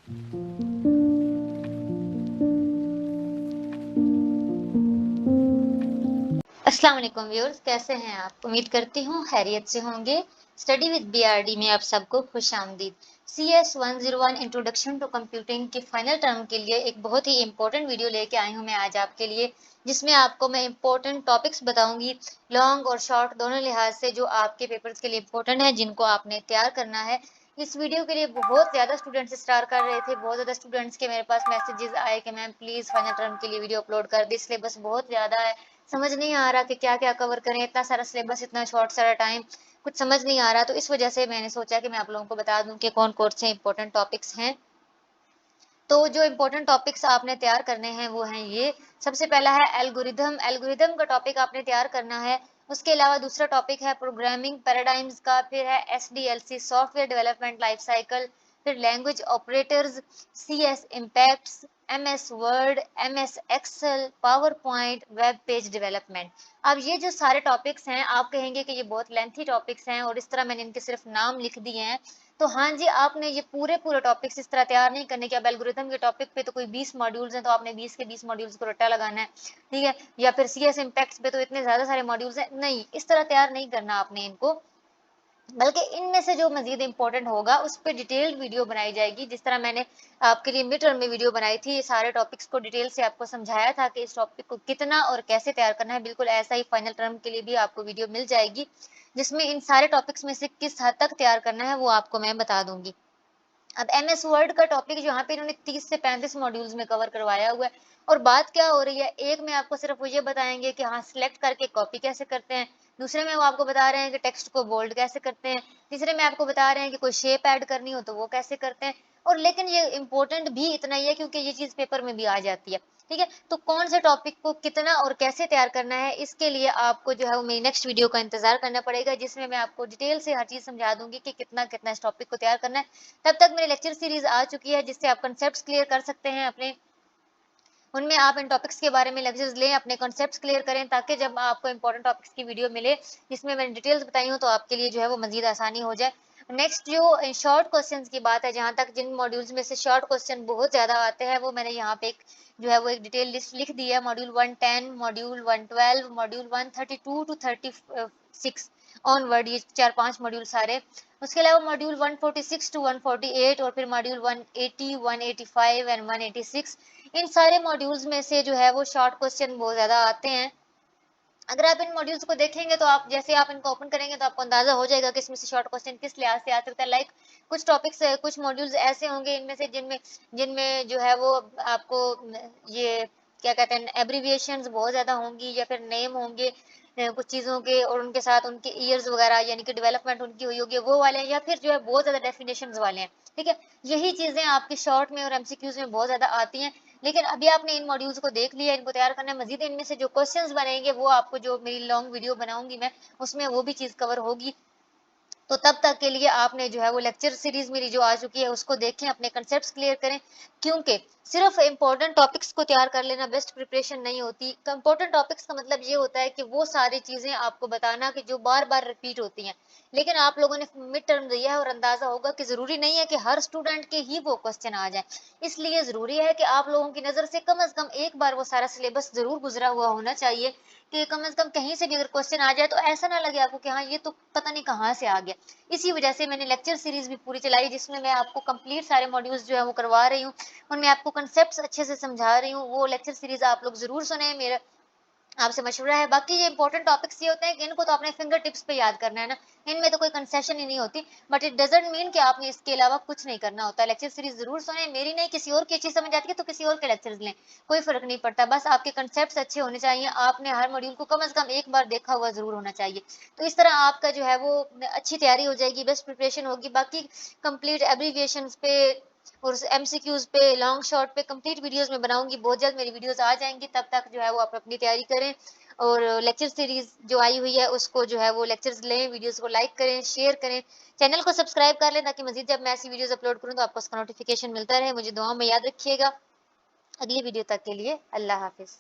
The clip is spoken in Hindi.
अस्सलाम वालेकुम व्यूअर्स, कैसे हैं आप? उम्मीद करती हूँ खैरियत से होंगे। स्टडी विद बीआरडी में आप सबको खुशामदीद। CS 101 इंट्रोडक्शन टू कंप्यूटिंग के फाइनल टर्म के लिए एक बहुत ही इंपॉर्टेंट वीडियो लेके आई हूँ मैं आज आपके लिए, जिसमें आपको मैं इंपॉर्टेंट टॉपिक्स बताऊंगी, लॉन्ग और शॉर्ट दोनों लिहाज से, जो आपके पेपर्स के लिए इंपॉर्टेंट है, जिनको आपने तैयार करना है। इस वीडियो के लिए बहुत ज़्यादा स्टूडेंट्स स्टार कर रहे थे, बहुत ज़्यादा स्टूडेंट्स के मेरे पास मैसेजेस आए कि मैम प्लीज़ फाइनल टर्म के लिए वीडियो अपलोड कर दी, सिलेबस बहुत ज़्यादा है, समझ नहीं आ रहा कि क्या क्या कवर करें, इतना सारा सिलेबस, इतना शॉर्ट सारा टाइम, कुछ समझ नहीं आ रहा। तो इस वजह से मैंने सोचा कि मैं आप लोगों को बता दूं कि कौन कौन से इंपॉर्टेंट टॉपिक्स हैं। तो जो इंपॉर्टेंट टॉपिक्स आपने तैयार करने हैं वो हैं ये। सबसे पहला है एल्गोरिदम। एल्गोरिदम का टॉपिक आपने तैयार करना है। उसके अलावा दूसरा टॉपिक है प्रोग्रामिंग पैराडाइम्स का, फिर है SDLC software development life cycle, फिर language operators, CS impacts, MS Word, MS Excel, PowerPoint, web page development. अब ये जो सारे टॉपिक्स हैं, आप कहेंगे कि ये बहुत लेंथी टॉपिक्स हैं और इस तरह मैंने इनके सिर्फ नाम लिख दिए हैं। तो हाँ जी, आपने ये पूरे पूरे टॉपिक्स इस तरह तैयार नहीं करने के। अब एल्गोरिथम के टॉपिक पे तो कोई 20 मॉड्यूल्स हैं, तो आपने 20 के 20 मॉड्यूल्स को रट्टा लगाना है, ठीक है। या फिर CS इम्पैक्ट्स पे तो इतने ज्यादा सारे मॉड्यूल्स हैं, नहीं, इस तरह तैयार नहीं करना आपने इनको, बल्कि इनमें से जो मजीद इंपॉर्टेंट होगा उस पर डिटेल्ड वीडियो बनाई जाएगी। जिस तरह मैंने आपके लिए मिड टर्म में वीडियो बनाई थी, ये सारे टॉपिक्स को डिटेल से आपको समझाया था कि इस टॉपिक को कितना और कैसे तैयार करना है, बिल्कुल ऐसा ही फाइनल टर्म के लिए भी आपको वीडियो मिल जाएगी, जिसमें इन सारे टॉपिक्स में से किस हद तक तैयार करना है वो आपको मैं बता दूंगी। अब MS वर्ड का टॉपिक जहाँ पे इन्होंने 30 से 35 मॉड्यूल्स में कवर करवाया हुआ है, और बात क्या हो रही है, एक में आपको सिर्फ वो ये बताएंगे कि हाँ सिलेक्ट करके कॉपी कैसे करते हैं, दूसरे में वो आपको बता रहे हैं कि टेक्स्ट को बोल्ड कैसे करते हैं, तीसरे में आपको बता रहे हैं कि कोई शेप ऐड करनी हो तो वो कैसे करते हैं। और लेकिन ये इंपॉर्टेंट भी इतना ही है क्योंकि ये चीज पेपर में भी आ जाती है, ठीक है। तो कौन से टॉपिक को कितना और कैसे तैयार करना है, इसके लिए आपको जो है वो मेरी नेक्स्ट वीडियो का इंतजार करना पड़ेगा, जिसमें मैं आपको डिटेल से हर चीज समझा दूंगी कि कितना कितना इस टॉपिक को तैयार करना है। तब तक मेरी लेक्चर सीरीज आ चुकी है, जिससे आप कंसेप्ट क्लियर कर सकते हैं अपने, उनमें आप इन टॉपिक्स के बारे में लेक्चर्स लें, अपने कॉन्सेप्ट्स क्लियर करें, ताकि जब आपको इंपॉर्टेंट टॉपिक्स की वीडियो मिले जिसमें मैंने डिटेल्स बताई हूँ, तो आपके लिए जो है वो मजीद आसानी हो जाए। नेक्स्ट जो शॉर्ट क्वेश्चंस की बात है, जहां तक जिन मॉड्यूल्स में से शॉर्ट क्वेश्चन बहुत ज्यादा आते हैं, वो मैंने यहाँ पे एक जो है वो एक डिटेल लिस्ट लिख दी है। Module 110, module 112, module 132 to 36 onward, ये 4-5 मॉड्यूल सारे। उसके अलावा मॉड्यूल 146 टू 148, और फिर मॉड्यूल 180, 185 एंड 186। इन सारे मॉड्यूल्स में से जो है वो शॉर्ट क्वेश्चन बहुत ज्यादा आते हैं। अगर आप इन मॉड्यूल्स को देखेंगे तो आप जैसे आप इनको ओपन करेंगे तो आपको अंदाजा हो जाएगा कि इसमें से शॉर्ट क्वेश्चन किस लिहाज से आ सकता है। लाइक कुछ टॉपिक्स, कुछ मॉड्यूल्स ऐसे होंगे इनमें से जिनमें जिनमें जो है वो आपको ये क्या कहते हैं, एब्रीविएशंस बहुत ज्यादा होंगी, या फिर नेम होंगे कुछ चीजों के, और उनके साथ उनके ईयर्स वगैरह, यानी कि डेवलपमेंट उनकी हुई होगी, वो वाले हैं, या फिर जो है बहुत ज्यादा डेफिनेशंस वाले हैं, ठीक है। यही चीजें आपकी शॉर्ट में और MCQs में बहुत ज्यादा आती हैं। लेकिन अभी आपने इन मॉड्यूल्स को देख लिया, इनको तैयार करना है, मजीद इनमें से जो क्वेश्चंस बनेंगे वो आपको, जो मेरी लॉन्ग वीडियो बनाऊंगी मैं, उसमें वो भी चीज कवर होगी। तो तब तक के लिए आपने जो है वो लेक्चर सीरीज मेरी जो आ चुकी है उसको देखें, अपने कंसेप्ट्स क्लियर करें, क्योंकि सिर्फ इंपॉर्टेंट टॉपिक्स को तैयार कर लेना बेस्ट प्रिपरेशन नहीं होती। इंपॉर्टेंट टॉपिक्स का मतलब ये होता है कि वो सारी चीजें आपको बताना कि जो बार बार रिपीट होती हैं। लेकिन आप लोगों ने मिड टर्म दिया है और अंदाजा होगा कि जरूरी नहीं है कि हर स्टूडेंट के ही वो क्वेश्चन आ जाए, इसलिए जरूरी है कि आप लोगों की नजर से कम कम एक बार वो सारा सिलेबस जरूर गुजरा हुआ होना चाहिए, कि कम से कम कहीं से भी अगर क्वेश्चन आ जाए तो ऐसा ना लगे आपको कि हाँ ये तो पता नहीं कहाँ से आ गया। इसी वजह से मैंने लेक्चर सीरीज भी पूरी चलाई, जिसमें मैं आपको कंप्लीट सारे मॉड्यूल्स जो है वो करवा रही हूँ, उनमें आपको कंसेप्ट्स अच्छे से समझा रही हूँ। वो लेक्चर सीरीज आप लोग जरूर सुने, मेरा आपसे मशवरा है। बाकी ये इंपॉर्टेंट टॉपिक्स ये होते हैं कि इनको तो अपने फिंगर टिप्स पे याद करना है ना, इनमें तो कोई कंसेशन ही नहीं होती, बट इट डजंट मीन कि आपने इसके अलावा कुछ नहीं करना होता। लेक्चर सीरीज जरूर सुने, मेरी नहीं, किसी और की अच्छी समझ आती है तो किसी और के लेक्चर्स लें, कोई फर्क नहीं पड़ता, बस आपके कंसेप्ट अच्छे होने चाहिए, आपने हर मॉड्यूल को कम से कम एक बार देखा हुआ जरूर होना चाहिए। तो इस तरह आपका जो है वो अच्छी तैयारी हो जाएगी, बेस्ट प्रिपरेशन होगी। बाकी कंप्लीट एब्रीविएशन पे और MCQs पे, लॉन्ग शॉर्ट पे कंप्लीट वीडियोस में बनाऊंगी, बहुत जल्द मेरी वीडियोस आ जाएंगी, तब तक जो है वो आप अपनी तैयारी करें। और लेक्चर सीरीज जो आई हुई है उसको जो है वो लेक्चर्स लें, वीडियोस को लाइक करें, शेयर करें, चैनल को सब्सक्राइब कर लें, ताकि मजीद जब मैं ऐसी वीडियोस अपलोड करूं तो आपको उसका नोटिफिकेशन मिलता रहे। मुझे दुआ में याद रखिएगा। अगली वीडियो तक के लिए अल्लाह हाफिज।